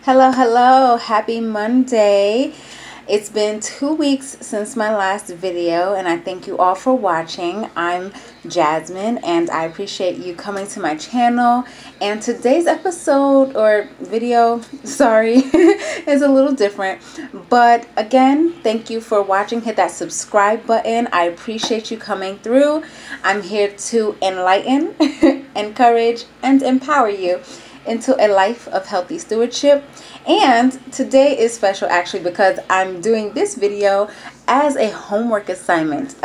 Hello, hello. Happy Monday. It's been 2 weeks since my last video, and I thank you all for watching. I'm Jasmine, and I appreciate you coming to my channel. And today's episode or video, sorry, is a little different. But again, thank you for watching. Hit that subscribe button. I appreciate you coming through. I'm here to enlighten, encourage, and empower you into a life of healthy stewardship. And today is special actually because I'm doing this video as a homework assignment.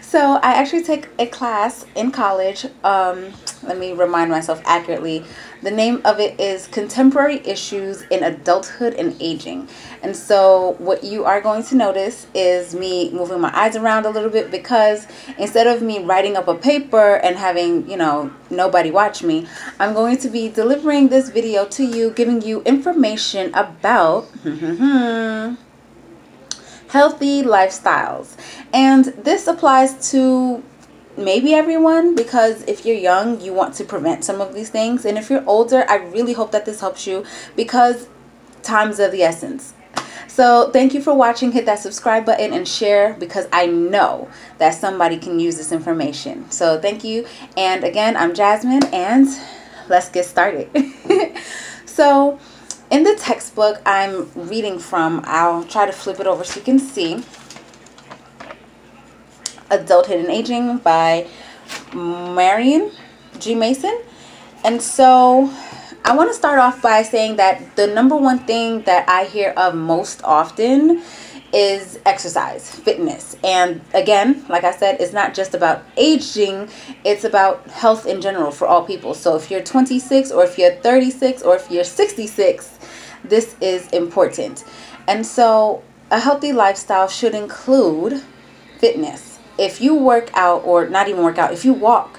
So I actually take a class in college. Let me remind myself accurately. The name of it is Contemporary Issues in Adulthood and Aging. And so what you are going to notice is me moving my eyes around a little bit, because instead of me writing up a paper and having, nobody watch me, I'm going to be delivering this video to you, giving you information about healthy lifestyles. And this applies to maybe everyone, because if you're young, you want to prevent some of these things. And if you're older, I really hope that this helps you, because time's of the essence. So thank you for watching. Hit that subscribe button and share, because I know that somebody can use this information. So thank you. And again, I'm Jasmine, and let's get started. So in the textbook I'm reading from, I'll try to flip it over so you can see, Adulthood and Aging by Marion G. Mason. And so I want to start off by saying that the number one thing that I hear of most often is exercise, fitness. And again, like I said, it's not just about aging, it's about health in general for all people. So if you're 26 or if you're 36 or if you're 66, this is important. And so a healthy lifestyle should include fitness. If you work out, or not even work out, if you walk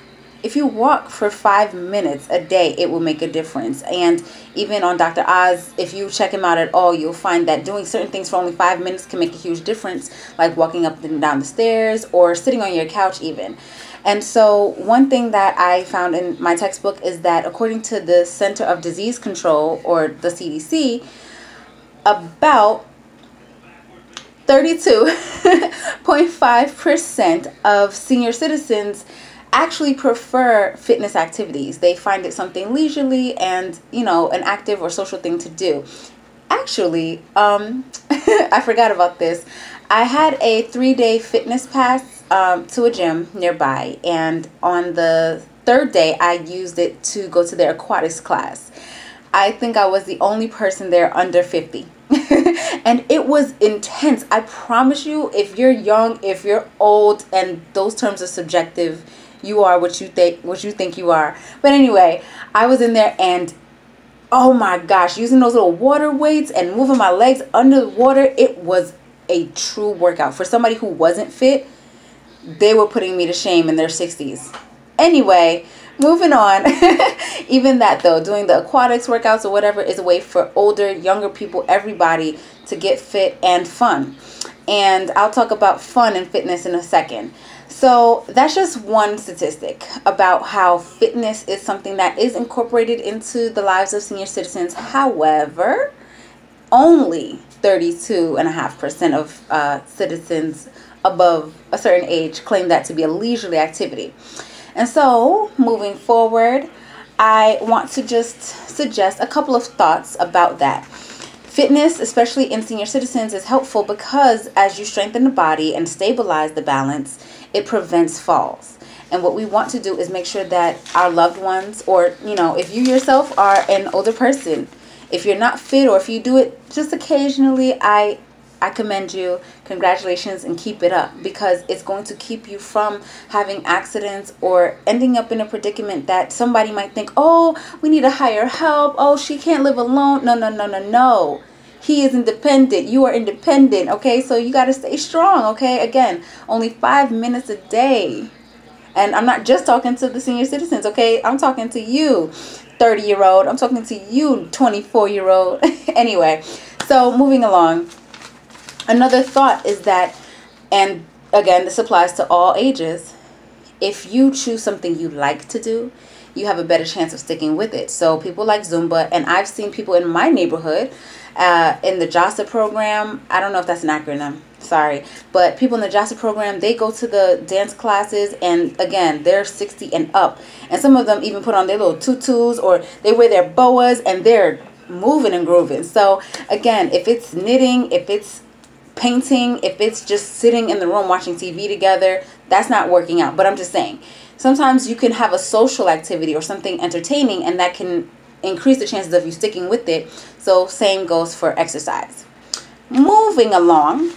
for 5 minutes a day, it will make a difference. And even on Dr. Oz, if you check him out at all, you'll find that doing certain things for only 5 minutes can make a huge difference, like walking up and down the stairs or sitting on your couch even. And so one thing that I found in my textbook is that according to the Center of Disease Control, or the CDC, about 32.5% of senior citizens actually prefer fitness activities. They find it something leisurely and, an active or social thing to do. Actually, I forgot about this. I had a 3-day fitness pass to a gym nearby, and on the third day I used it to go to their aquatics class. I think I was the only person there under 50. And it was intense. I promise you, if you're young, if you're old, and those terms are subjective, you are what you think you are. But anyway, I was in there, and oh my gosh, using those little water weights and moving my legs under the water, it was a true workout. For somebody who wasn't fit, they were putting me to shame in their 60s. Anyway, moving on. Even that though, doing the aquatics workouts or whatever is a way for older, younger people, everybody to get fit and fun. And I'll talk about fun and fitness in a second. So that's just one statistic about how fitness is something that is incorporated into the lives of senior citizens. However, only 32.5% of citizens above a certain age claim that to be a leisurely activity. And so moving forward, I want to just suggest a couple of thoughts about that. Fitness, especially in senior citizens, is helpful because as you strengthen the body and stabilize the balance, it prevents falls. And what we want to do is make sure that our loved ones, or, if you yourself are an older person, if you're not fit or if you do it just occasionally, I commend you. Congratulations, and keep it up, because it's going to keep you from having accidents or ending up in a predicament that somebody might think, oh, we need to hire help. Oh, she can't live alone. No, no, no, no, no. He is independent. You are independent. Okay, so you got to stay strong. Okay, again, only 5 minutes a day. And I'm not just talking to the senior citizens. Okay, I'm talking to you, 30-year-old. I'm talking to you, 24-year-old. Anyway, so moving along. Another thought is that, and again, this applies to all ages, if you choose something you like to do, you have a better chance of sticking with it. So people like Zumba, and I've seen people in my neighborhood in the JASA program. I don't know if that's an acronym, sorry, but people in the JASA program, they go to the dance classes, and again, they're 60 and up, and some of them even put on their little tutus, or they wear their boas, and they're moving and grooving. So again, if it's knitting, if it's painting, if it's just sitting in the room watching TV together, that's not working out. But I'm just saying, sometimes you can have a social activity or something entertaining, and that can increase the chances of you sticking with it. So same goes for exercise. Moving along,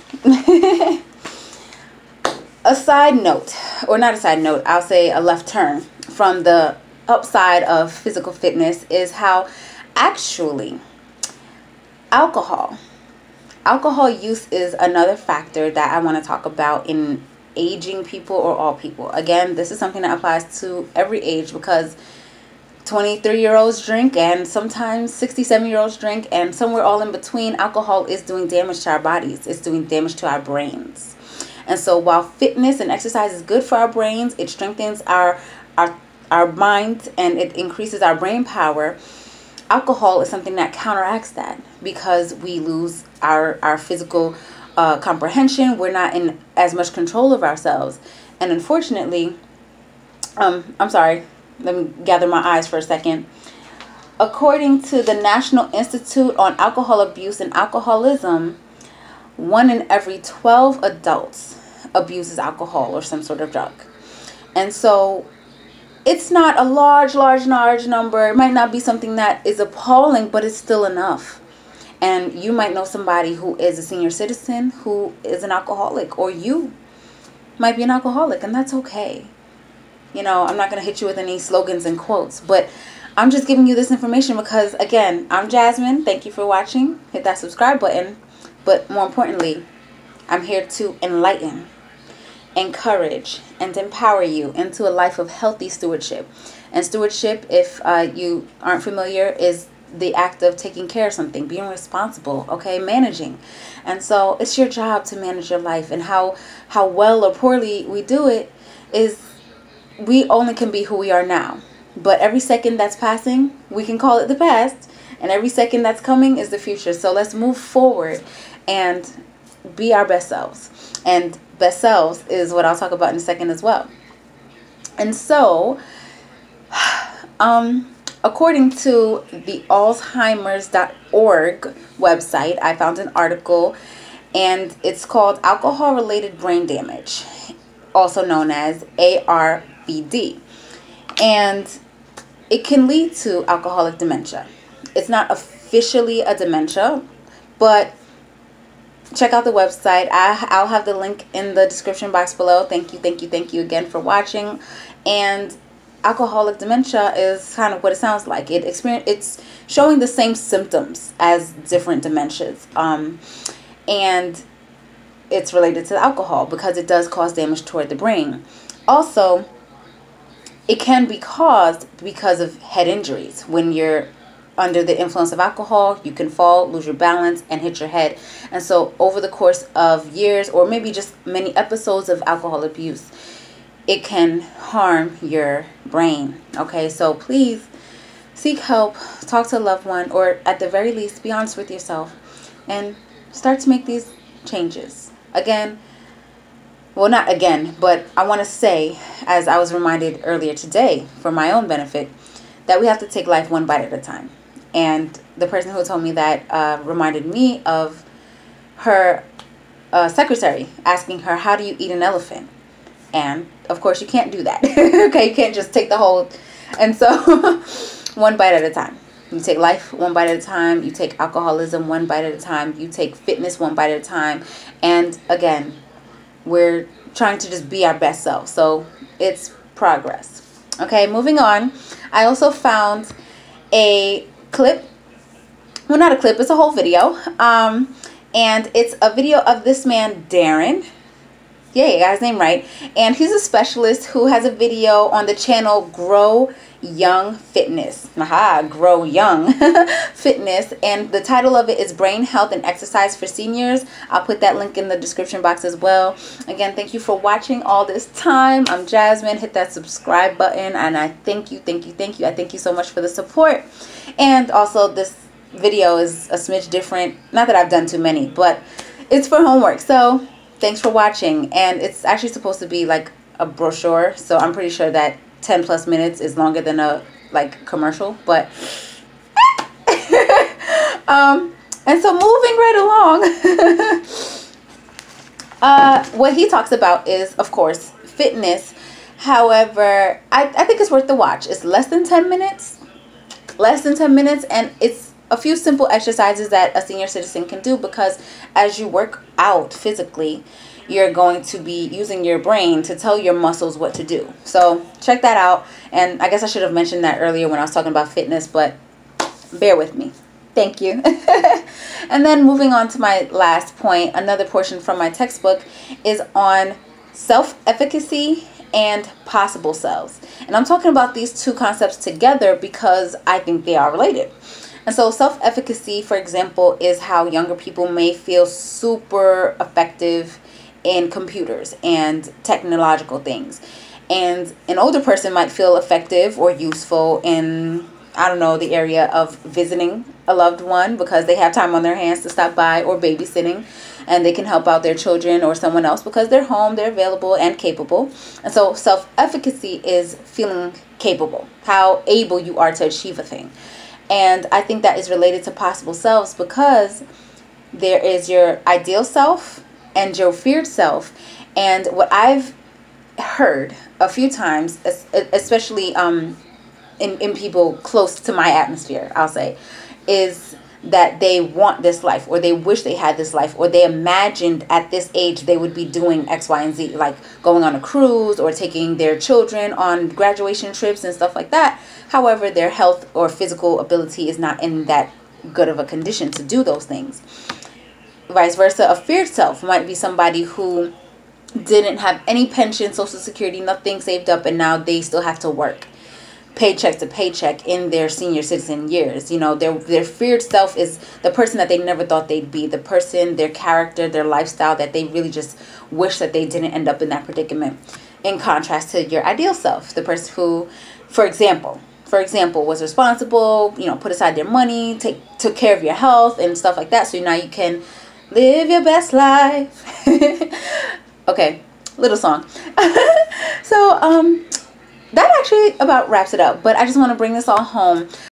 a side note, or not a side note, I'll say a left turn from the upside of physical fitness, is how actually alcohol use is another factor that I want to talk about in aging people or all people. Again, this is something that applies to every age, because 23-year-olds drink, and sometimes 67-year-olds drink, and somewhere all in between, alcohol is doing damage to our bodies. It's doing damage to our brains. And so while fitness and exercise is good for our brains, it strengthens our minds, and it increases our brain power, alcohol is something that counteracts that, because we lose our physical comprehension. We're not in as much control of ourselves. And unfortunately, I'm sorry, let me gather my eyes for a second. According to the National Institute on Alcohol Abuse and Alcoholism, 1 in every 12 adults abuses alcohol or some sort of drug. And so it's not a large number. It might not be something that is appalling, but it's still enough. And you might know somebody who is a senior citizen who is an alcoholic, or you might be an alcoholic, and that's okay. You know, I'm not going to hit you with any slogans and quotes, but I'm just giving you this information because, again, I'm Jasmine. Thank you for watching. Hit that subscribe button. But more importantly, I'm here to enlighten, encourage, and empower you into a life of healthy stewardship. And stewardship, if you aren't familiar, is the act of taking care of something, being responsible, okay, managing. And so it's your job to manage your life, and how well or poorly we do it is, we only can be who we are now. But every second that's passing, we can call it the past, and every second that's coming is the future. So let's move forward and be our best selves. And best selves is what I'll talk about in a second as well. And so according to the Alzheimer's.org website, I found an article, and it's called Alcohol-Related Brain Damage, also known as ARVD. And it can lead to alcoholic dementia. It's not officially a dementia, but check out the website. I'll have the link in the description box below. Thank you again for watching. And alcoholic dementia is kind of what it sounds like. It's showing the same symptoms as different dementias. And it's related to alcohol because it does cause damage toward the brain. Also, it can be caused because of head injuries. When you're under the influence of alcohol, you can fall, lose your balance, and hit your head. And so over the course of years, or maybe just many episodes of alcohol abuse, it can harm your brain. Okay, so please seek help, talk to a loved one, or at the very least, be honest with yourself and start to make these changes. Again, well, not again, but I want to say, as I was reminded earlier today for my own benefit, that we have to take life one bite at a time. And the person who told me that reminded me of her secretary asking her, how do you eat an elephant? And of course you can't do that. Okay, you can't just take the whole. And so one bite at a time. You take life one bite at a time. You take alcoholism one bite at a time. You take fitness one bite at a time. And again, we're trying to just be our best self. So it's progress. Okay, moving on. I also found a clip. Well, not a clip. It's a whole video. And it's a video of this man, Darren. Yeah, you got his name right. And he's a specialist who has a video on the channel Grow Young Fitness. Aha, Grow Young Fitness. And the title of it is Brain Health and Exercise for Seniors. I'll put that link in the description box as well. Again, thank you for watching all this time. I'm Jasmine. Hit that subscribe button, and I thank you. I thank you so much for the support. And also, this video is a smidge different. Not that I've done too many, but it's for homework. So thanks for watching. And it's actually supposed to be like a brochure, so I'm pretty sure that 10+ minutes is longer than a commercial, but and so moving right along, what he talks about is, of course, fitness. However, I think it's worth the watch. It's less than 10 minutes, and it's a few simple exercises that a senior citizen can do, because as you work out physically, you're going to be using your brain to tell your muscles what to do. So check that out. And I guess I should have mentioned that earlier when I was talking about fitness, but bear with me. Thank you. And then moving on to my last point, another portion from my textbook is on self-efficacy and possible selves. And I'm talking about these two concepts together because I think they are related. And so self-efficacy, for example, is how younger people may feel super effective in computers and technological things, and an older person might feel effective or useful in, I don't know, the area of visiting a loved one because they have time on their hands to stop by, or babysitting, and they can help out their children or someone else because they're home, they're available and capable. And so self-efficacy is feeling capable, how able you are to achieve a thing. And I think that is related to possible selves, because there is your ideal self and your feared self. And what I've heard a few times, especially in people close to my atmosphere, I'll say, is that they want this life, or they wish they had this life, or they imagined at this age they would be doing X, Y, and Z, like going on a cruise or taking their children on graduation trips and stuff like that. However, their health or physical ability is not in that good of a condition to do those things. Vice versa, a feared self might be somebody who didn't have any pension, social security, nothing saved up, and now they still have to work paycheck to paycheck in their senior citizen years. You know, their feared self is the person that they never thought they'd be, the person, their character, their lifestyle, that they really just wish that they didn't end up in that predicament. In contrast to your ideal self, the person who, for example, was responsible, you know, put aside their money, took care of your health and stuff like that, so now you can live your best life. Okay, little song. So that actually about wraps it up, but I just want to bring this all home.